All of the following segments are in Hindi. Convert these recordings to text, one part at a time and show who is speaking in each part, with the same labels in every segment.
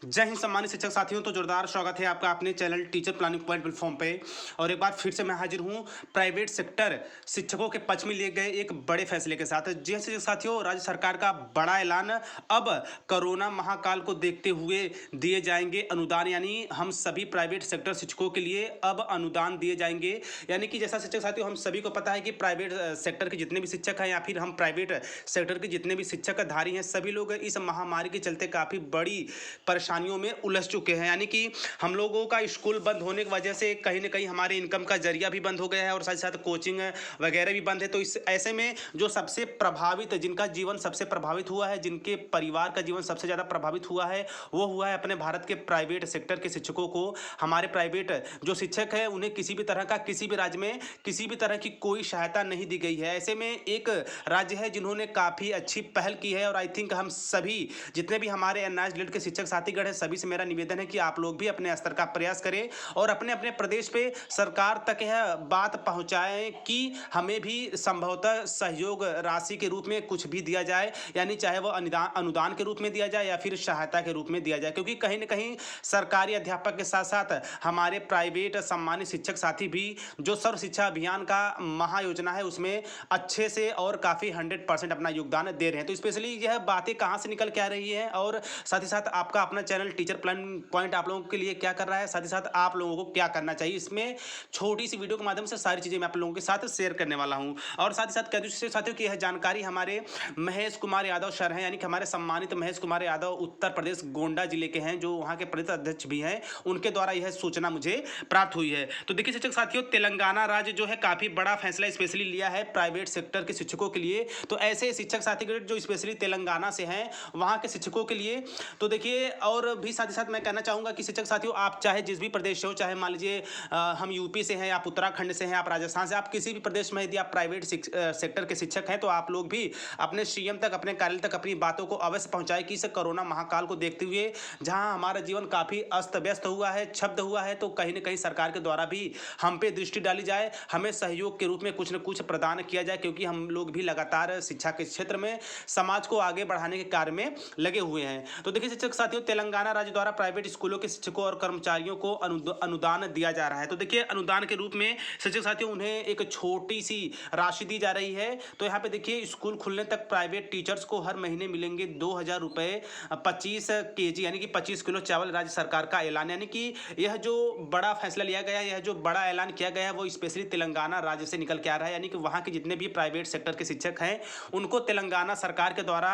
Speaker 1: जय हिंद सम्मानित शिक्षक साथियों। तो जोरदार स्वागत है आपका अपने channel teacher planning point platform पे। और एक बार फिर से मैं हाजिर हूँ प्राइवेट सेक्टर शिक्षकों के पक्ष में लिए गए एक बड़े फैसले के साथ। जी हाँ शिक्षक साथियों, राज्य सरकार का बड़ा ऐलान। अब कोरोना महाकाल को देखते हुए दिए जाएंगे अनुदान, यानी हम सभी प्राइवेट सेक्टर शिक्षकों के लिए अब अनुदान दिए जाएंगे। यानी कि जैसा शिक्षक साथियों हम सभी को पता है कि प्राइवेट सेक्टर के जितने भी शिक्षक हैं या फिर हम प्राइवेट सेक्टर के जितने भी शिक्षक धारी हैं, सभी लोग इस महामारी के चलते काफ़ी बड़ी परेशानियों में उलझ चुके हैं। यानी कि हम लोगों का स्कूल बंद होने की वजह से कहीं ना कहीं हमारे इनकम का जरिया भी बंद हो गया है और साथ साथ कोचिंग वगैरह भी बंद है। तो इस ऐसे में जो सबसे प्रभावित, जिनका जीवन सबसे प्रभावित हुआ है, जिनके परिवार का जीवन सबसे ज़्यादा प्रभावित हुआ है, वो हुआ है अपने भारत के प्राइवेट सेक्टर के शिक्षकों को। हमारे प्राइवेट जो शिक्षक है उन्हें किसी भी तरह का, किसी भी राज्य में किसी भी तरह की कोई सहायता नहीं दी गई है। ऐसे में एक राज्य है जिन्होंने काफ़ी अच्छी पहल की है और आई थिंक हम सभी जितने भी हमारे एनआईएस के शिक्षक साथीगण है, सभी से मेरा निवेदन है कि आप लोग भी अपने स्तर का प्रयास करें और अपने अपने प्रदेश पे सरकार तक यह बात पहुंचाएं कि हमें भी संभवतः सहयोग राशि के रूप में कुछ भी दिया जाए, यानी चाहे वो अनुदान के रूप में दिया जाए या फिर सहायता के रूप में दिया जाए। क्योंकि कहीं ना कहीं सरकारी अध्यापक के साथ साथ हमारे प्राइवेट सम्मानित शिक्षक साथी भी जो सर्व शिक्षा अभियान का महायोजना है उसमें अच्छे से और काफ़ी 100% अपना योगदान दे रहे हैं। तो स्पेशली यह बातें कहाँ से निकल के आ रही है और साथ ही साथ आपका अपना चैनल टीचर प्लान पॉइंट आप लोगों के लिए क्या कर रहा है, साथ ही साथ आप लोगों को क्या करना चाहिए, इसमें छोटी सी वीडियो के माध्यम से सारी चीज़ें मैं आप लोगों के साथ शेयर करने वाला हूं। और साथ ही साथ कह दूँ साथियों की यह जानकारी हमारे महेश कुमार यादव सर हैं, यानी कि हमारे सम्मानित महेश कुमार यादव उत्तर प्रदेश गोंडा जिले के हैं, जो वहाँ के प्रदेश अध्यक्ष भी हैं, उनके द्वारा यह सूचना मुझे प्राप्त हुई है। तो देखिए शिक्षक साथियों, तेलंगाना राज्य जो है काफ़ी बड़ा फैसला स्पेशली लिया है प्राइवेट सेक्टर के शिक्षकों के लिए। तो ऐसे शिक्षक साथी जो स्पेशली तेलंगाना से हैं वहाँ के शिक्षकों के लिए तो देखिए, और भी साथ ही साथ मैं कहना चाहूँगा कि शिक्षक साथियों आप चाहे जिस भी प्रदेश से हो, चाहे मान लीजिए हम यूपी से हैं, आप उत्तराखंड से हैं, आप राजस्थान से, आप किसी भी प्रदेश में यदि आप प्राइवेट सेक्टर के शिक्षक हैं तो आप लोग भी अपने सीएम तक, अपने कार्यालय तक अपनी बातों को अवश्य पहुँचाएं कि इस कोरोना महाकाल को देखते हुए जहाँ हमारा जीवन काफ़ी अस्त व्यस्त हुआ है, क्षब्द हुआ है, तो कहीं ना कहीं सरकार के द्वारा भी हम पे दृष्टि डाली जाए, हमें सहयोग के रूप में कुछ न कुछ प्रदान किया जाए। क्योंकि हम लोग भी लगातार शिक्षा के क्षेत्र में समाज को आगे बढ़ाने के कार्य में लगे हुए हैं। तो देखिए शिक्षक साथियों, तेलंगाना राज्य द्वारा प्राइवेट स्कूलों के शिक्षकों और कर्मचारियों को अनुदान दिया जा रहा है। तो देखिए अनुदान के रूप में शिक्षक साथियों उन्हें एक छोटी सी राशि दी जा रही है। तो यहाँ पे देखिए स्कूल खुलने तक प्राइवेट टीचर्स को हर महीने मिलेंगे 2,000 रुपये 25 केजी यानी कि 25 किलो चावल। राज्य सरकार का ऐलान, यानी कि यह जो बड़ा फैसला लिया गया है, यह जो बड़ा ऐलान किया गया है वो स्पेशली तेलंगाना राज्य से निकल के आ रहा है। यानी कि वहाँ के जितने भी प्राइवेट सेक्टर के शिक्षक हैं उनको तेलंगाना सरकार के द्वारा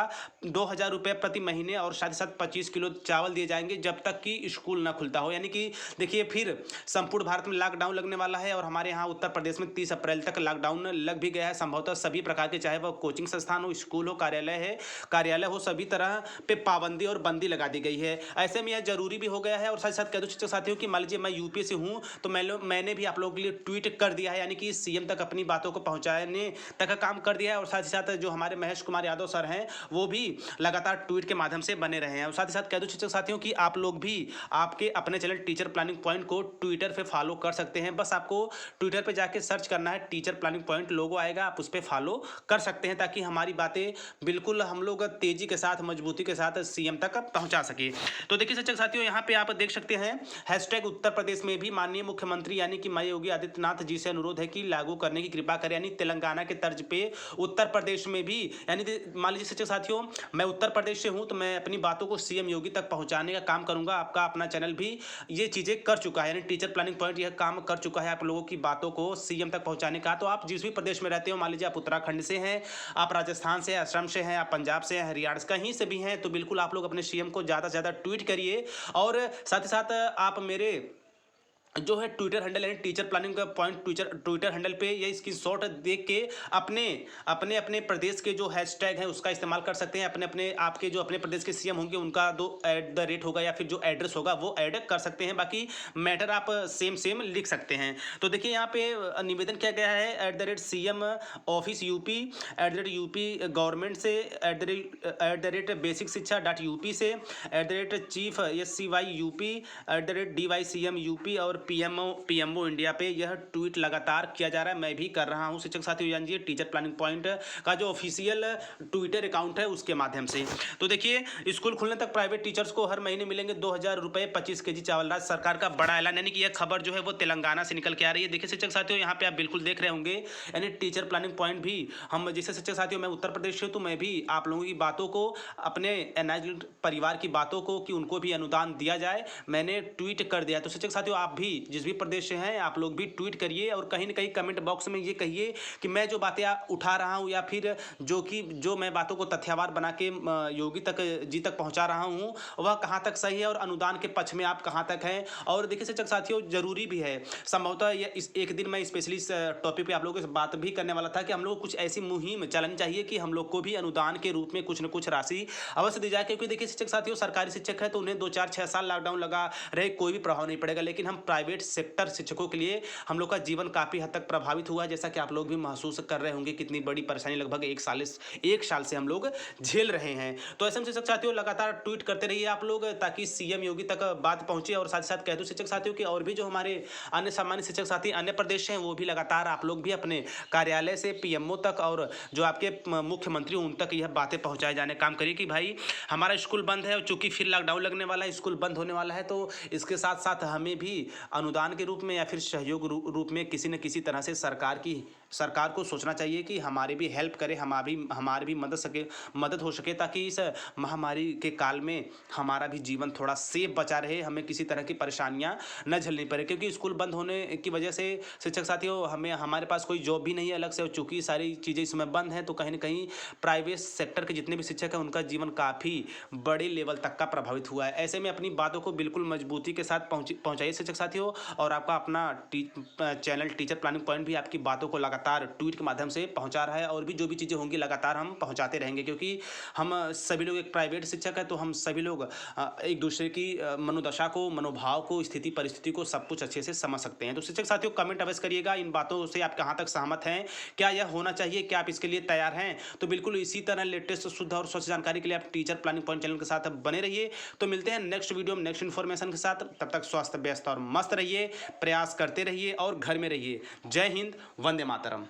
Speaker 1: 2,000 रुपये प्रति महीने और साथ ही साथ 25 किलो चावल दिए जाएंगे जब तक कि स्कूल ना खुलता हो। यानी कि देखिए फिर संपूर्ण भारत में लॉकडाउन लगने वाला है और हमारे यहाँ उत्तर प्रदेश में 30 अप्रैल तक लॉकडाउन लग भी गया है। संभवतः सभी प्रकार के, चाहे वह कोचिंग संस्थान हो, स्कूल हो, कार्यालय हो, सभी तरह पे पाबंदी और बंदी लगा दी गई है। ऐसे में यह जरूरी भी हो गया है। और साथ साथ कह दूँ शिक्षक साथियों कि मान लीजिए मैं यूपी से हूँ तो मैंने भी आप लोगों के लिए ट्वीट कर दिया है, यानी कि सीएम तक अपनी बातों को पहुँचाने तक का काम कर दिया है। और साथ ही साथ जो हमारे महेश कुमार यादव सर हैं वो भी लगातार ट्वीट के माध्यम से बने रहे हैं। और साथ ही साथ कह दूँ शिक्षक साथियों कि आप लोग भी आपके अपने चैनल टीचर प्लानिंग पॉइंट को ट्विटर पे फॉलो कर सकते हैं। बस आपको ट्विटर पे जाके सर्च करना है टीचर प्लानिंग पॉइंट, लोगो आएगा, आप उस पर फॉलो कर सकते हैं ताकि हमारी बातें बिल्कुल हम लोग तेजी के साथ, मजबूती के साथ सीएम तक पहुंचा सके। तो देखिए शिक्षक साथियों, यहाँ पे आप देख सकते हैं हैशटैग उत्तर प्रदेश में भी माननीय मुख्यमंत्री यानी कि माननीय योगी आदित्यनाथ जी से अनुरोध है कि लागू करने की कृपा करें। यानी तेलंगाना के तर्ज पे उत्तर प्रदेश में भी, यानी मान लीजिए शिक्षक साथियों मैं उत्तर प्रदेश से हूँ तो मैं अपनी बातों को सीएम योगी तक पहुँचाने का काम करूँगा। आपका अपना चैनल भी ये चीज़ें कर चुका है, यानी टीचर प्लानिंग पॉइंट यह काम कर चुका है आप लोगों की बातों को सीएम तक पहुँचाने का। तो आप जिस भी प्रदेश में रहते हो, मान लीजिए आप उत्तराखंड से हैं, आप राजस्थान से, असम से हैं, आप पंजाब से हैं, हरियाणा कहीं से भी हैं, तो बिल्कुल आप लोग अपने सीएम को ज़्यादा से ज़्यादा ट्वीट करिए। और साथ ही साथ आप मेरे जो है ट्विटर हैंडल यानी टीचर प्लानिंग का पॉइंट ट्विटर हैंडल पे ये स्क्रीनशॉट देख के अपने अपने अपने प्रदेश के जो हैशटैग है उसका इस्तेमाल कर सकते हैं। अपने अपने आपके जो अपने प्रदेश के सीएम होंगे उनका जो @ होगा या फिर जो एड्रेस होगा वो ऐड कर सकते हैं। बाकी मैटर आप सेम लिख सकते हैं। तो देखिए यहाँ पे निवेदन किया गया है @CM office UP, @UP government से, बेसिक शिक्षा .UP से, chief SCY UP, @DYCM UP और और पीएमओ इंडिया पे यह ट्वीट लगातार किया जा रहा है। मैं भी कर रहा हूं शिक्षक साथियों, जानिए टीचर प्लानिंग पॉइंट का जो ऑफिशियल ट्विटर अकाउंट है उसके माध्यम से। तो देखिए, स्कूल खुलने तक प्राइवेट टीचर्स को हर महीने मिलेंगे 2000 रुपये 25 केजी चावल। राज्य सरकार का बड़ा ऐलान, यानी कि यह खबर जो है वो तेलंगाना से निकल के आ रही है। देखिए शिक्षक साथियों, यहाँ पे आप बिल्कुल देख रहे होंगे, यानी टीचर प्लानिंग पॉइंट भी हम जैसे शिक्षक साथियों, मैं उत्तर प्रदेश से हूं, तो मैं भी आप लोगों की बातों को, अपने एनआरआई परिवार की बातों को, कि उनको भी अनुदान दिया जाए, मैंने ट्वीट कर दिया। तो शिक्षक साथियों, आप भी जिस भी प्रदेश से हैं, आप लोग भी ट्वीट करिए और कहीं ना कहीं कमेंट बॉक्स में ये कहिए कि मैं जो बातें उठा रहा हूँ, या फिर जो मैं बातों को तथ्यवार बना के योगी तक जी तक पहुँचा रहा हूँ, वह कहाँ तक सही है और अनुदान के पक्ष में आप कहाँ तक हैं। और देखिए शिक्षक साथियों, जरूरी भी है, संभवतः इस एक दिन मैं स्पेशली इस टॉपिक पे आप लोगों से बात भी करने वाला था कि हम लोग को कुछ ऐसी मुहिम चलानी चाहिए कि हम लोग को भी अनुदान के रूप में कुछ न कुछ राशि अवश्य दी जाए। क्योंकि देखिए शिक्षक साथियों, सरकारी शिक्षक है तो उन्हें 2 4 6 साल लॉकडाउन लगा रहे, कोई भी प्रभाव नहीं पड़ेगा। लेकिन हम प्राइवेट सेक्टर शिक्षकों के लिए हम लोग का जीवन काफी हद तक प्रभावित हुआ है, जैसा कि आप लोग भी महसूस कर रहे होंगे। कितनी बड़ी परेशानी लगभग एक साल से हम लोग झेल रहे हैं। तो ऐसे में शिक्षक साथियों, लगातार ट्वीट करते रहिए आप लोग, ताकि सीएम योगी तक बात पहुंचे। और साथ ही साथ कह दूं शिक्षक साथियों कि और भी जो हमारे अन्य सामान्य शिक्षक साथी अन्य प्रदेश हैं, वो भी लगातार आप लोग भी अपने कार्यालय से पीएमओ तक और जो आपके मुख्यमंत्री उन तक यह बातें पहुंचाए जाने का काम करिए कि भाई हमारा स्कूल बंद है, और चूंकि फिर लॉकडाउन लगने वाला है, स्कूल बंद होने वाला है, तो इसके साथ साथ हमें भी अनुदान के रूप में या फिर सहयोग रूप में किसी न किसी तरह से सरकार को सोचना चाहिए कि हमारी भी हेल्प करे, हमारी भी मदद हो सके, ताकि इस महामारी के काल में हमारा भी जीवन थोड़ा सेफ बचा रहे, हमें किसी तरह की परेशानियां न झेलनी पड़े। क्योंकि स्कूल बंद होने की वजह से शिक्षक साथियों, हमारे पास कोई जॉब भी नहीं है अलग से, और चूंकि सारी चीज़ें इस समय बंद हैं, तो कहीं ना कहीं प्राइवेट सेक्टर के जितने भी शिक्षक हैं उनका जीवन काफ़ी बड़े लेवल तक का प्रभावित हुआ है। ऐसे में अपनी बातों को बिल्कुल मजबूती के साथ पहुंचाइए शिक्षक साथियों। और आपका अपना चैनल टीचर प्लानिंग पॉइंट भी आपकी बातों को लगातार ट्वीट के माध्यम से पहुंचा रहा है, और भी जो भी चीज़ें होंगी लगातार हम पहुंचाते रहेंगे। क्योंकि हम सभी लोग एक प्राइवेट शिक्षक है, तो हम सभी लोग एक दूसरे की मनोदशा को, मनोभाव को, स्थिति परिस्थिति को सब कुछ अच्छे से समझ सकते हैं। तो शिक्षक साथियों, कमेंट अवश्य करिएगा, इन बातों से आप कहाँ तक सहमत हैं, क्या यह होना चाहिए, क्या आप इसके लिए तैयार हैं। तो बिल्कुल इसी तरह लेटेस्ट शुद्ध और स्वच्छ जानकारी के लिए आप टीचर प्लानिंग पॉइंट चैनल के साथ बने रहिए। तो मिलते हैं नेक्स्ट वीडियो में नेक्स्ट इन्फॉर्मेशन के साथ। तब तक स्वस्थ, व्यस्त और मस्त रहिए, प्रयास करते रहिए और घर में रहिए। जय हिंद, वंदे मातरम।